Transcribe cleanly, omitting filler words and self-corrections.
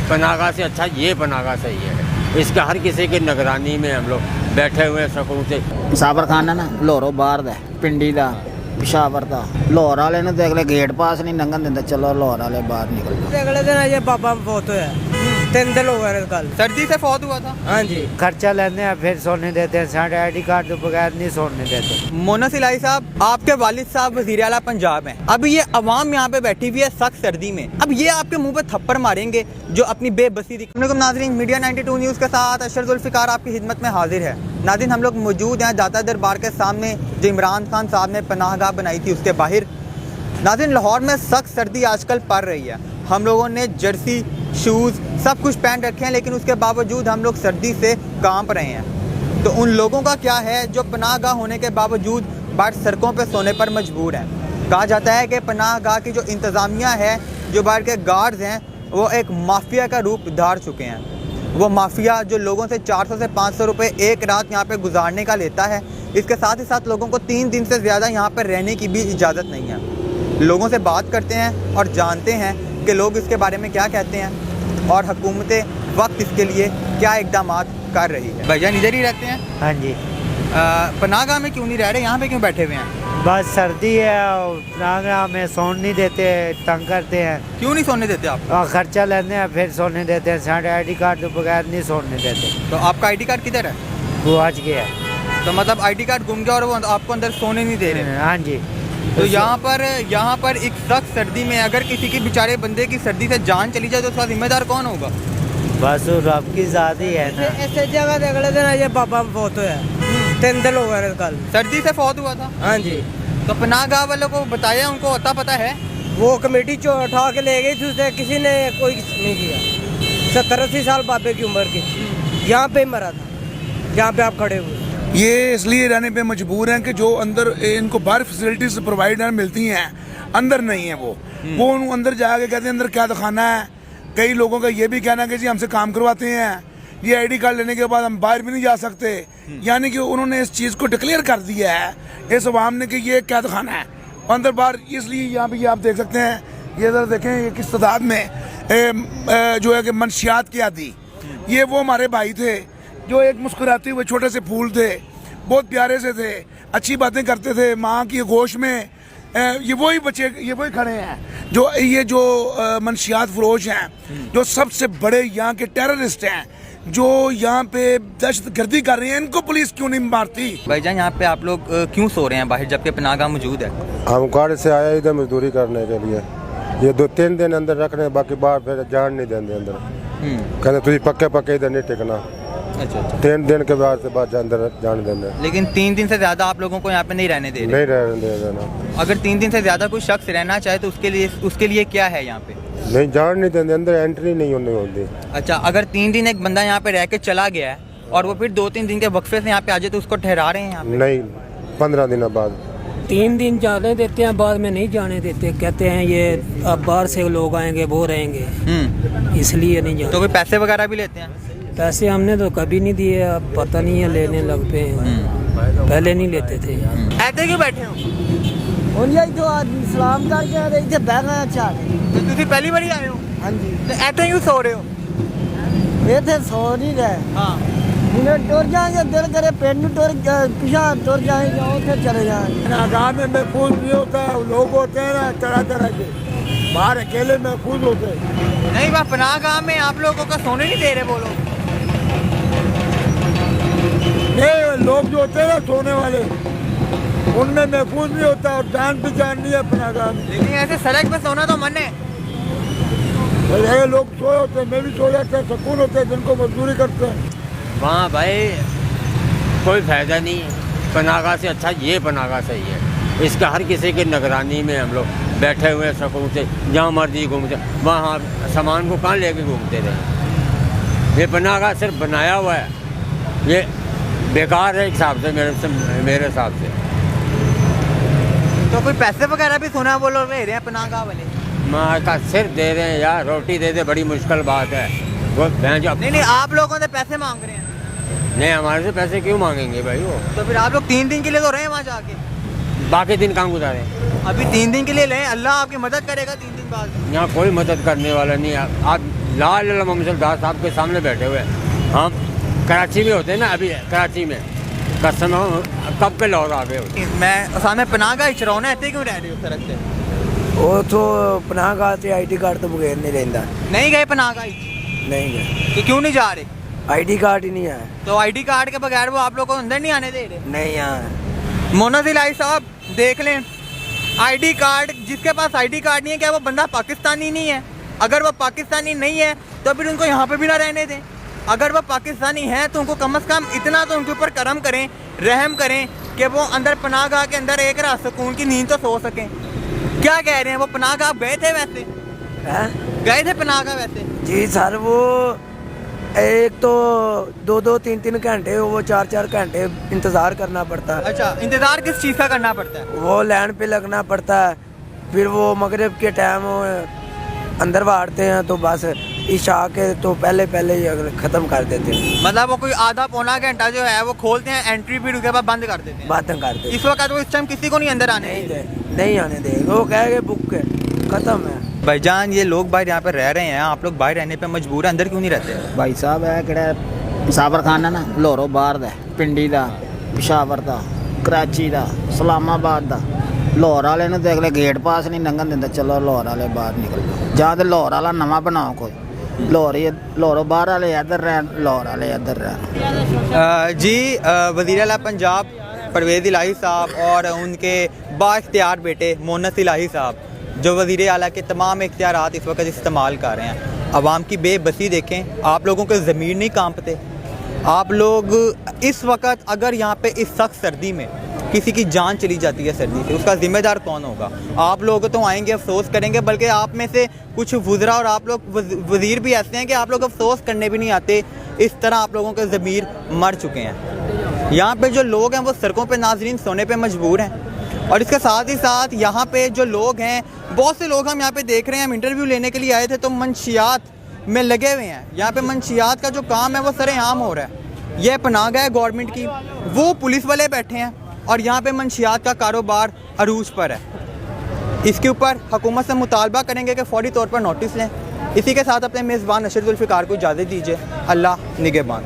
पनाहगाह से अच्छा ये पनाहगाह सही है। इसका हर किसी की निगरानी में हम लोग बैठे हुए सकून से। साबर खान है ना लाहौरों बाहर दा पिंडी दा पिशावर दा लाहौर वाले ने तो अगले गेट पास नहीं लंघन दिंदे। चलो लाहौर वाले बाहर निकल अगले दिन ये बाबा फौत होया 3 दिन हो गए कल। सर्दी से फौत हुआ था। हाँ जी खर्चा लेते हैं फिर सोने देते हैं। साढ़े ID कार्ड के बगैर नहीं सोने देते। मोना सिलाई साहब, आपके वालिद साहब वज़ीर आला पंजाब हैं। अब ये अवाम यहाँ पे बैठी हुई है सख्त सर्दी में, अब ये आपके मुंह पे थप्पड़ मारेंगे जो अपनी बेबसी दिखाने। नाज़रीन, मीडिया 92 न्यूज़ के साथ अशरफ जुल्फ़िकार आपकी खिदमत में हाजिर है। नाज़रीन, हम लोग मौजूद हैं दाता दरबार के सामने जो इमरान खान साहब ने पनाहगाह बनाई थी उसके बाहर। नाज़रीन, लाहौर में सख्त सर्दी आजकल पड़ रही है। हम लोगों ने जर्सी शूज़ सब कुछ पहन रखे हैं, लेकिन उसके बावजूद हम लोग सर्दी से कांप रहे हैं। तो उन लोगों का क्या है जो पनाहगाह होने के बावजूद बाहर सड़कों पर सोने पर मजबूर हैं। कहा जाता है कि पनाहगाह की जो इंतज़ामिया है, जो बाहर के गार्ड्स हैं, वो एक माफिया का रूप धार चुके हैं। वो माफिया जो लोगों से 400 से 500 रुपये एक रात यहाँ पे गुजारने का लेता है। इसके साथ ही साथ लोगों को 3 दिन से ज़्यादा यहाँ पर रहने की भी इजाज़त नहीं है। लोगों से बात करते हैं और जानते हैं कि लोग इसके बारे में क्या कहते हैं और हुकूमतें वक्त इसके लिए क्या इकदाम कर रही है। भाईजान इधर ही रहते हैं? हाँ जी। पनाहगाह में क्यों नहीं रह रहे, यहाँ पे क्यों बैठे हुए हैं? बस सर्दी है और पनाहगाह में सोने नहीं देते, तंग करते हैं। क्यों नहीं सोने देते आप? खर्चा लेते हैं फिर सोने देते हैं। साढ़े ID कार्ड के बगैर नहीं सोने देते। तो आपका ID कार्ड किधर है? वो आज गया है। तो मतलब ID कार्ड गुम गया और वो आपको अंदर सोने नहीं दे रहे? हाँ जी। तो यहाँ पर एक सख्त सर्दी में अगर किसी की बेचारे बंदे की सर्दी से जान चली जाए तो उसका जिम्मेदार कौन होगा? बस रब की ज़ात ही है ना। ऐसे जगह अगले दिन ये बाबा फौत होया 3 दिन हो गए कल। सर्दी से फौत हुआ था? हाँ जी। तो पनाहगाह वालों को बताया, उनको पता है? वो कमेटी उठा के ले गई थी, उसे किसी ने कोई नहीं किया। 70-80 साल बाबे की उम्र की यहाँ पे मरा था, जहाँ पे आप खड़े हुए। ये इसलिए रहने पे मजबूर हैं कि जो अंदर इनको बाहर फैसिलिटीज प्रोवाइडर मिलती हैं, अंदर नहीं है। वो अंदर जाके कहते हैं अंदर क्या दिखाना है। कई लोगों का ये भी कहना है कि जी हमसे काम करवाते हैं, ये ID कार्ड लेने के बाद हम बाहर भी नहीं जा सकते। यानी कि उन्होंने इस चीज़ को डिक्लेयर कर दिया है इस अवाम ने कि ये क्या दिखाना है अंदर बाहर। इसलिए यहाँ पे आप देख सकते हैं, ये ज़रा देखें ये किस तादाद में जो है कि मनशियात की आदि। ये वो हमारे भाई थे जो एक मुस्कुराते हुए छोटे से फूल थे, बहुत प्यारे से थे, अच्छी बातें करते थे। माँ की गोश में ये वही बच्चे, ये वही खड़े हैं जो मनशियात फरोश हैं, जो सबसे बड़े यहाँ के टेररिस्ट हैं, जो यहाँ पे दहशत गर्दी कर रहे हैं। इनको पुलिस क्यों नहीं मारती? भाईजान, यहाँ पे आप लोग क्यों सो रहे हैं बाहर जबकि पनाहगाह मौजूद है? हम गाड़ी से आए इधर मजदूरी करने के लिए। ये 2-3 दिन अंदर रखने, बाकी बाहर फिर जान नहीं देंगे अंदर। कहते तुझे पक्के इधर नहीं टिकना। अच्छा। 3 दिन के बाद से बाद अंदर जान देंगे। लेकिन 3 दिन से ज्यादा आप लोगों को यहाँ पे नहीं रहने दे रहे? नहीं रहने दे देना। अगर 3 दिन से ज्यादा कोई शख्स रहना चाहे तो उसके लिए क्या है यहाँ पे? नहीं, जान नहीं देंगे, अंदर एंट्री नहीं होने होती। अच्छा, अगर 3 दिन एक बंदा यहाँ पे रह के चला गया है और वो फिर 2-3 दिन के वक्फे से यहाँ पे आ जाए तो उसको ठहरा रहे हैं यहाँ पे? नहीं, 15 दिन बाद। 3 दिन जाने देते हैं, बाद में नहीं जाने देते। कहते हैं ये अब बाहर से लोग आएंगे वो रहेंगे, इसलिए नहीं जाते। तो कोई पैसे वगैरह भी लेते हैं? पैसे हमने तो कभी नहीं दिए, अब पता नहीं है लेने लग पे हैं। पहले नहीं लेते थे। ऐसे क्यों बैठे हो? तो सलाम करके इतने बह गए। अच्छा तो तुम पहली बार आए हो? हाँ जी। तो ऐसे क्यों सो रहे हो? ये थे सो नहीं रहे। हाँ। उन्हें टुर जाएंगे, दिल करे पेट में पीछा टुर जाएंगे और फिर चले जाएंगे। पनाहगाह में महफूज नहीं होता है, लोग होते हैं ना तरह के, बाहर अकेले महफूज होते हैं। नहीं, वह पनाहगाह में आप लोगों का सोने नहीं दे रहे वो लोग? नहीं, लोग जो होते हैं ना सोने वाले, उनमें महफूज नहीं होता और जान पहचान नहीं है पनाहगाह में। लेकिन ऐसे सड़क पे सोना तो मन है। लोग सोए होते हैं, मैं भी सो जाते हैं, सुकून होते हैं, जिनको मजदूरी करते हैं। वहाँ भाई कोई फायदा नहीं है। पनाहगाह से अच्छा ये पनाहगाह सही है। इसका हर किसी की निगरानी में हम लोग बैठे हुए सकून से, जहाँ मर्जी घूमते, वहाँ सामान को कहाँ लेके घूमते रहे। ये पनाहगाह सिर्फ बनाया हुआ है, ये बेकार है एक हिसाब से, मेरे हिसाब से। तो कोई पैसे वगैरह भी सोना वो लोग ले रहे हैं पनाहगाह वाले? माँ का सिर दे रहे हैं यार, रोटी दे दे, बड़ी मुश्किल बात है। वो नहीं, आप लोगों से पैसे मांग रहे हैं? नहीं, हमारे से पैसे क्यों मांगेंगे भाई वो? तो फिर आप लोग 3 दिन के लिए तो रहे हैं वहाँ जाके, बाकी दिन कहाँ गुजारे? अभी 3 दिन के लिए लें, अल्लाह आपकी मदद करेगा 3 दिन बाद। यहाँ कोई मदद करने वाला नहीं है। आप लाल मोहम्मद साहब के सामने बैठे हुए हैं। हम कराची में होते हैं ना, अभी कराची में कसम कब के लाहौर आ गए होते। मैं सामने पनाहगाह चरौना ऐसे क्यों रह रही हो सड़क से? वो तो पनाहगाह से आईडी कार्ड तो बगैर नहीं रहता। नहीं गए पनाहगाह? नहीं गए। तो क्यों नहीं जा रहे? आईडी कार्ड ही नहीं है। तो आईडी कार्ड के बगैर वो आप लोग को अंदर नहीं आने दे रहे? नहीं यहाँ। मोनस इलाही साहब देख लें, आईडी कार्ड, जिसके पास आईडी कार्ड नहीं है, क्या वो बंदा पाकिस्तानी नहीं है? अगर वो पाकिस्तानी नहीं है तो फिर उनको यहाँ पे भी ना रहने दें। अगर वो पाकिस्तानी है तो उनको कम से कम इतना तो उनके ऊपर करम करें, रहम करें कि वो अंदर पनाहगाह के अंदर एक रात सुकून की नींद तो सो सकें। क्या कह रहे हैं, वो पनाहगाह गए थे वैसे? गए थे पनाहगाह वैसे? जी सर, वो एक तो 2-3 घंटे, वो 4 घंटे इंतज़ार करना पड़ता है। अच्छा, इंतज़ार किस चीज़ का करना पड़ता है? वो लाइन पे लगना पड़ता है। फिर वो मगरिब के टाइम अंदर बांटते हैं तो बस ईशा के तो पहले ही ख़त्म कर देते हैं। मतलब वो कोई आधा पौना घंटा जो है वो खोलते हैं एंट्री, फिर उसके बाद बंद कर देते हैं। बातें करते इस वक्त वो इस टाइम किसी को नहीं अंदर आने नहीं आने देंगे। वो कहेंगे बुक है, ख़त्म है। भाईजान, ये लोग बाहर यहाँ पे रह रहे हैं, आप लोग बाहर रहने पे मजबूर हैं, अंदर क्यों नहीं रहते? भाई साहब है किहड़ा मुसाफर खाना ना लाहौरों बाहर दा, पिंडी दा, पिशावर दा, कराची दा, इस्लामाबाद दा। लाहौर वाले ने तो अगले गेट पास नहीं लंघन दिंदे। चलो लाहौर वाले बाहर निकल जाओ, ਜਾਂ तो लाहौर वाला नवा बनाओ कोई। लाहौरों बाहर वाले इधर रहन, लाहौर वाले इधर रहन। जी, वज़ीर आला पंजाब परवेज़ इलाही साहब और उनके बाइख्तियार बेटे मोनस इलाही साहब, जो वज़ीर आला के तमाम इख्तियारात इस वक्त इस्तेमाल कर रहे हैं। आवाम की बेबसी देखें, आप लोगों के ज़मीर नहीं कांपते? आप लोग इस वक्त अगर यहाँ पे इस सख्त सर्दी में किसी की जान चली जाती है सर्दी से, उसका ज़िम्मेदार कौन होगा? आप लोग तो आएंगे, अफसोस करेंगे, बल्कि आप में से कुछ वुज़रा और आप लोग वज़ीर भी ऐसे हैं कि आप लोग अफसोस करने भी नहीं आते। इस तरह आप लोगों के ज़मीर मर चुके हैं। यहाँ पे जो लोग हैं वो सड़कों पे नाज़रीन सोने पे मजबूर हैं। और इसके साथ ही साथ यहाँ पे जो लोग हैं, बहुत से लोग हम यहाँ पे देख रहे हैं, हम इंटरव्यू लेने के लिए आए थे तो मंशियात में लगे हुए हैं। यहाँ पे मंशियात का जो काम है वो सरेआम हो रहा है। यह पनाहगाह है गवर्नमेंट की, वो पुलिस वाले बैठे हैं और यहाँ पे मंशियात का कारोबार अरूज पर है। इसके ऊपर हुकूमत से मुतालबा करेंगे कि फौरी तौर पर नोटिस लें। इसी के साथ अपने मेज़बान नशर जुल्फ़िकार को इजाज़त दीजिए। अल्लाह निगहबान।